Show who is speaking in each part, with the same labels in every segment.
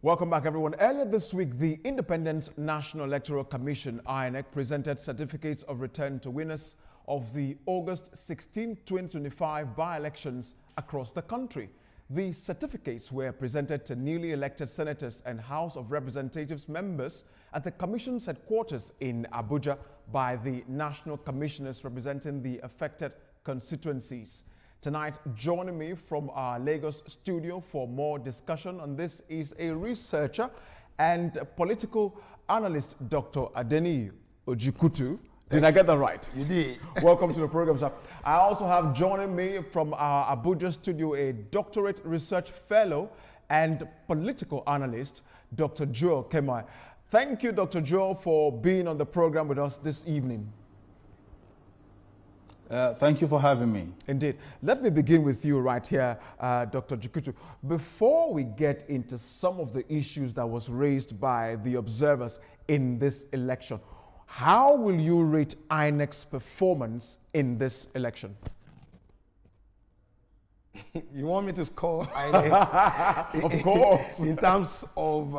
Speaker 1: Welcome back, everyone. Earlier this week, the Independent National Electoral Commission, INEC, presented certificates of return to winners of the August 16, 2025 by-elections across the country. The certificates were presented to newly elected senators and House of Representatives members at the Commission's headquarters in Abuja by the national commissioners representing the affected constituencies. Tonight, joining me from our Lagos studio for more discussion on this is a researcher and political analyst, Dr. Adeni Ojikutu. Did I get that right?
Speaker 2: You did.
Speaker 1: Welcome to the program, sir. I also have joining me from our Abuja studio a doctorate research fellow and political analyst, Dr. Joel Kemai. Thank you, Dr. Joel, for being on the program with us this evening.
Speaker 2: Thank you for having me.
Speaker 1: Indeed. Let me begin with you right here, Dr. Jikutu. Before we get into some of the issues that was raised by the observers in this election, how will you rate INEC's performance in this election?
Speaker 2: You want me to score INEC?
Speaker 1: Of course.
Speaker 2: In terms of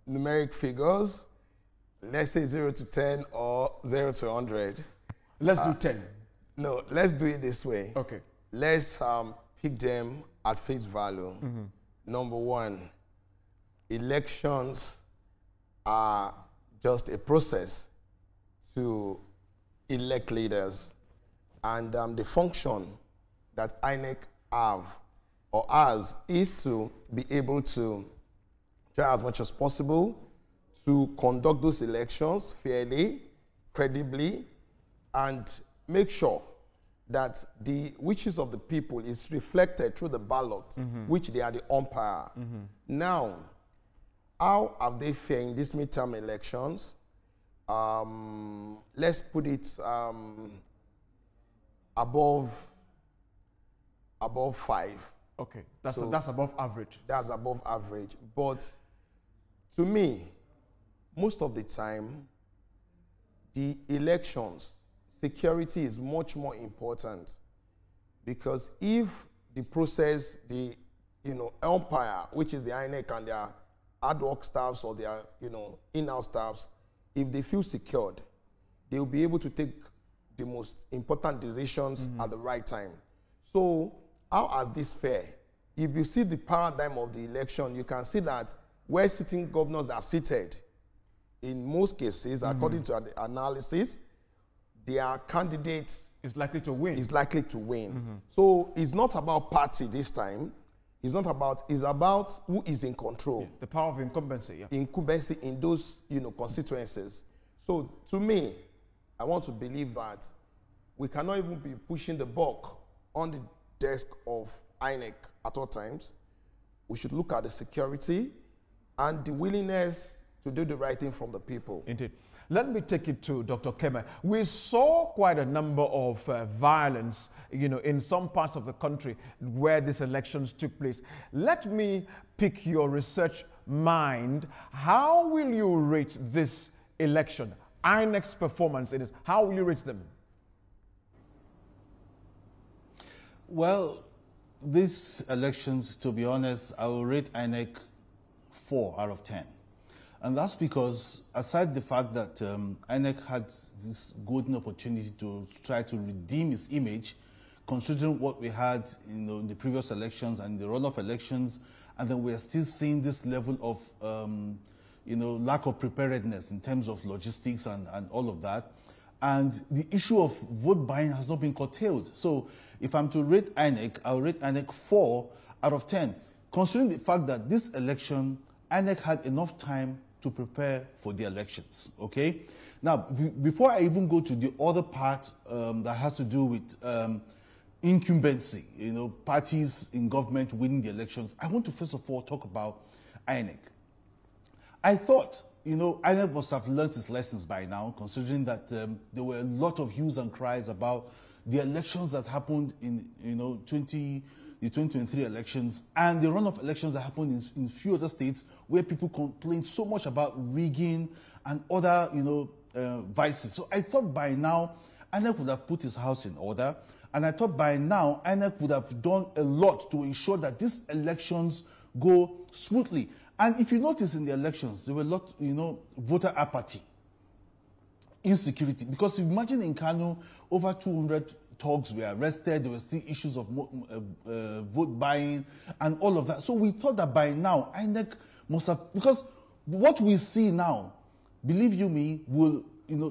Speaker 2: numeric figures, let's say 0 to 10 or 0 to 100.
Speaker 1: Let's do 10.
Speaker 2: No, let's do it this way.
Speaker 1: Okay.
Speaker 2: Let's pick them at face value. Number one, elections are just a process to elect leaders. And the function that INEC has is to be able to try as much as possible to conduct those elections fairly, credibly, and make sure that the wishes of the people is reflected through the ballot, which they are the umpire. Now, how have they fared in these midterm elections? Let's put it above 5.
Speaker 1: Okay, that's above average.
Speaker 2: That's above average. But to me, most of the time, the elections, security is much more important, because if the process, the umpire, which is the INEC and their ad hoc staffs or their in-house staffs, if they feel secured, they will be able to take the most important decisions at the right time. So how has this fared? If you see the paradigm of the election, you can see that where sitting governors are seated, in most cases, according to the analysis, their candidates
Speaker 1: is likely to win.
Speaker 2: So it's not about party this time. It's about who is in control.
Speaker 1: Yeah, the power of incumbency. Yeah.
Speaker 2: Incumbency in those constituencies. So to me, I want to believe that we cannot even be pushing the buck on the desk of INEC at all times. We should look at the security and the willingness to do the right thing from the people.
Speaker 1: Indeed. Let me take it to Dr. Kemai. We saw quite a number of violence, in some parts of the country where these elections took place. Let me pick your research mind. How will you rate this election? INEC's performance in this. How will you rate them?
Speaker 3: Well, these elections, to be honest, I will rate INEC 4 out of 10. And that's because, aside the fact that INEC had this golden opportunity to try to redeem its image, considering what we had in the previous elections and the runoff elections, and then we're still seeing this level of lack of preparedness in terms of logistics and all of that. And the issue of vote buying has not been curtailed. So if I'm to rate INEC, I'll rate INEC 4 out of 10, considering the fact that this election, INEC had enough time to prepare for the elections, okay? Now, before I even go to the other part that has to do with incumbency, parties in government winning the elections, I want to first of all talk about INEC. I thought, INEC must have learned its lessons by now, considering that there were a lot of hues and cries about the elections that happened in, the 2023 elections and the runoff elections that happened in few other states where people complained so much about rigging and other, vices. So I thought by now INEC would have put his house in order, and I thought by now INEC would have done a lot to ensure that these elections go smoothly. And if you notice in the elections, there were a lot, voter apathy, insecurity. Because imagine in Kano, over 200 thugs were arrested. There were still issues of vote buying and all of that. So we thought that by now, INEC must have, because what we see now, believe you me, will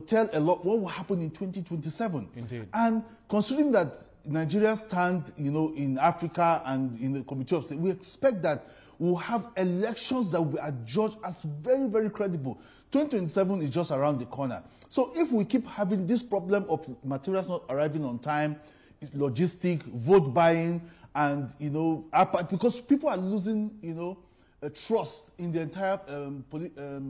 Speaker 3: tell a lot what will happen in 2027.
Speaker 1: Indeed.
Speaker 3: And considering that Nigeria stand, in Africa and in the Committee of State, we expect that we'll have elections that will be adjudged as very, very credible. 2027 is just around the corner. So if we keep having this problem of materials not arriving on time, logistic, vote buying, and, because people are losing, a trust in the entire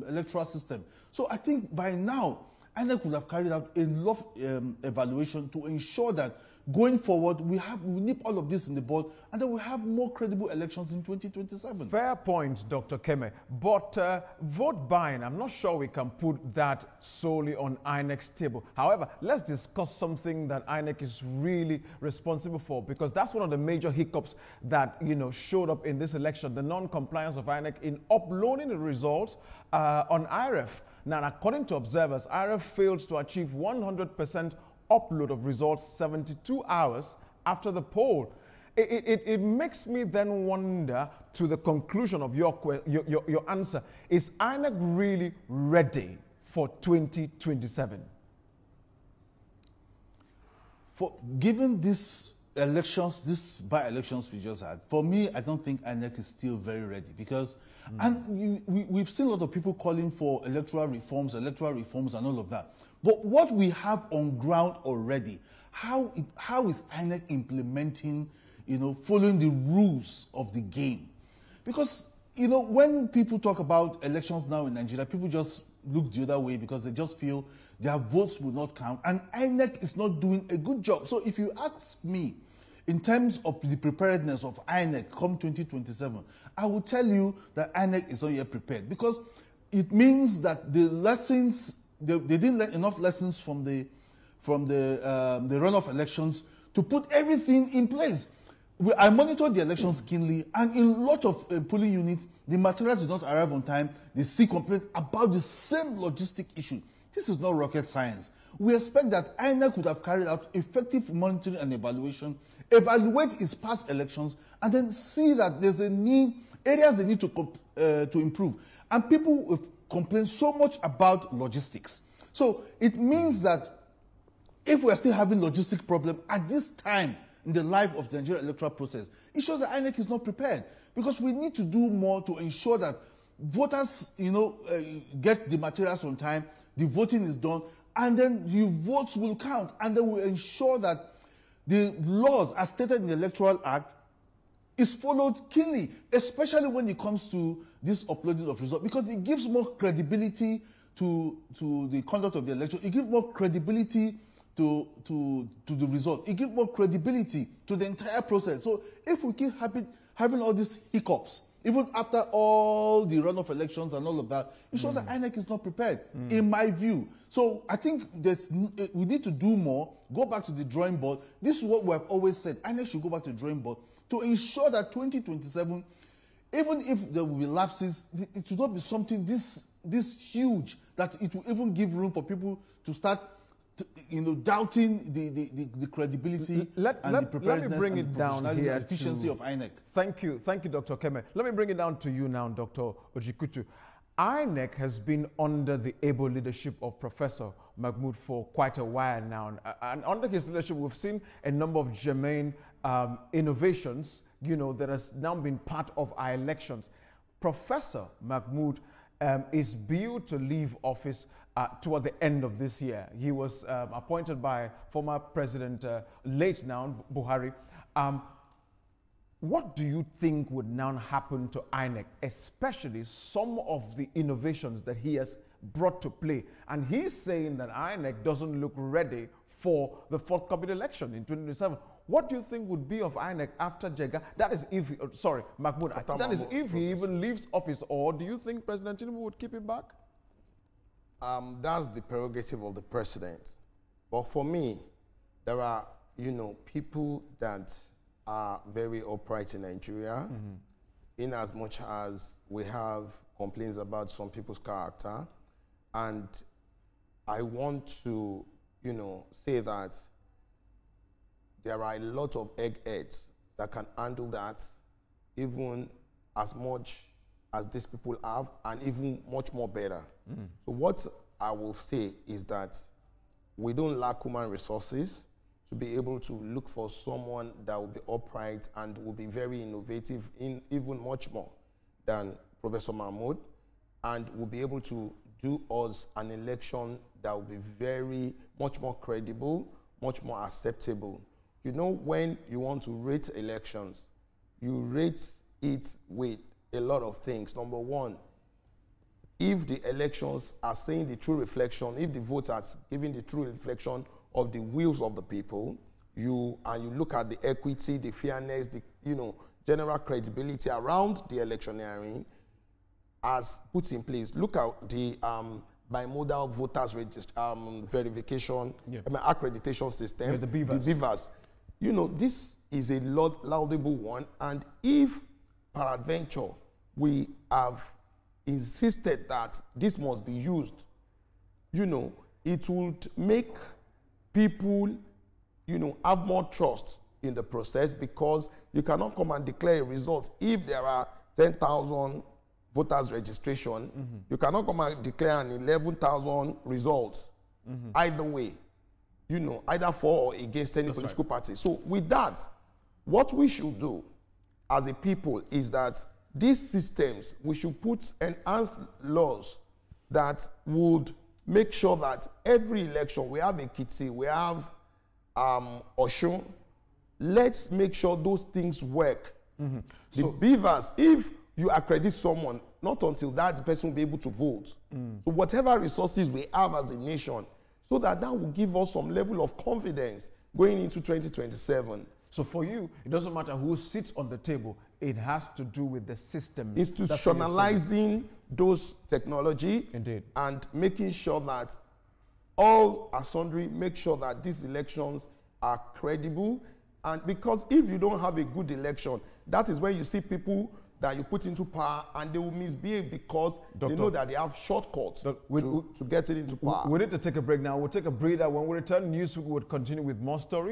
Speaker 3: electoral system. So I think by now, INEC would have carried out a lot of evaluation to ensure that going forward, we nip all of this in the bud, and then we have more credible elections in 2027.
Speaker 1: Fair point, Dr. Keme. But vote buying, I'm not sure we can put that solely on INEC's table. However, let's discuss something that INEC is really responsible for, because that's one of the major hiccups that, showed up in this election, the non-compliance of INEC in uploading the results on IREF. Now, according to observers, IREF failed to achieve 100% upload of results 72 hours after the poll. It makes me then wonder, to the conclusion of your answer, is INEC really ready for 2027?
Speaker 3: Given these elections, these by-elections we just had, for me, I don't think INEC is still very ready, because we've seen a lot of people calling for electoral reforms and all of that. But what we have on ground already, how is INEC implementing, following the rules of the game? Because, when people talk about elections now in Nigeria, people just look the other way because they just feel their votes will not count. And INEC is not doing a good job. So if you ask me, in terms of the preparedness of INEC come 2027, I will tell you that INEC is not yet prepared, because it means that the lessons, they didn't learn enough lessons from the runoff elections to put everything in place. I monitored the elections keenly, and in a lot of polling units, the materials did not arrive on time. They still complain about the same logistic issue. This is not rocket science. We expect that INEC would have carried out effective monitoring and evaluation, evaluate its past elections, and then see that there's a need, areas they need to improve. And people complain so much about logistics. So it means that if we're still having logistic problem at this time in the life of the Nigerian electoral process, it shows that INEC is not prepared, because we need to do more to ensure that voters, get the materials on time, the voting is done, and then the votes will count, and then we ensure that the laws as stated in the Electoral Act is followed keenly, especially when it comes to this uploading of results, because it gives more credibility to the conduct of the election. It gives more credibility to the result. It gives more credibility to the entire process. So if we keep having all these hiccups, even after all the runoff elections and all of that, it shows that INEC is not prepared, in my view. So I think we need to do more, go back to the drawing board. This is what we have always said. INEC should go back to the drawing board to ensure that 2027, even if there will be lapses, it should not be something this huge that it will even give room for people to start doubting the credibility and the preparedness, let me bring it down here, and efficiency of INEC.
Speaker 1: Thank you, Dr. Keme. Let me bring it down to you now, Dr. Ojikutu. INEC has been under the able leadership of Professor Mahmood for quite a while now, and under his leadership, we've seen a number of germane innovations, that has now been part of our elections. Professor Mahmood is due to leave office toward the end of this year. He was appointed by former President, late now, Buhari. What do you think would now happen to INEC, especially some of the innovations that he has brought to play? And he's saying that INEC doesn't look ready for the forthcoming election in 2027. What do you think would be of INEC after Jega? That is if, Mahmood, that is if he even leaves office, or do you think President Tinubu would keep him back?
Speaker 2: That's the prerogative of the president. But for me, there are, people that are very upright in Nigeria. in as much as we have complaints about some people's character, and I want to, you know, say that there are a lot of eggheads that can handle that even as much as these people have, and even much more better. So what I will say is that we don't lack human resources to be able to look for someone that will be upright and will be very innovative, in even much more than Professor Mahmoud, and will be able to do us an election that will be very much more credible, much more acceptable. You know, when you want to rate elections, you rate it with a lot of things. Number one, if the elections are saying the true reflection, if the votes are giving the true reflection of the wills of the people, you look at the equity, the fairness, the, you know, general credibility around the electioneering as put in place. Look at the bimodal voters verification, accreditation system,
Speaker 1: the BVAS.
Speaker 2: You know, this is a laudable one, and if peradventure we have insisted that this must be used, you know, it would make people, you know, have more trust in the process, because you cannot come and declare a result if there are 10,000 voters registration. You cannot come and declare an 11,000 results. Either way, you know, either for or against any political party. So with that, what we should do as a people is that these systems, we should put enhanced laws that would make sure that every election, we have Ekiti, we have Osun, let's make sure those things work. So BVAS, if you accredit someone, not until that person will be able to vote. So whatever resources we have as a nation, so that will give us some level of confidence going into 2027.
Speaker 1: So for you, it doesn't matter who sits on the table, it has to do with the systems.
Speaker 2: Institutionalizing those technology.
Speaker 1: Indeed.
Speaker 2: And making sure that all are sundry, make sure that these elections are credible. And because if you don't have a good election, that is when you see people that you put into power and they will misbehave because they know that they have shortcuts to get it into power.
Speaker 1: We need to take a break now. We'll take a breather. When we return, Newsweek will continue with more stories.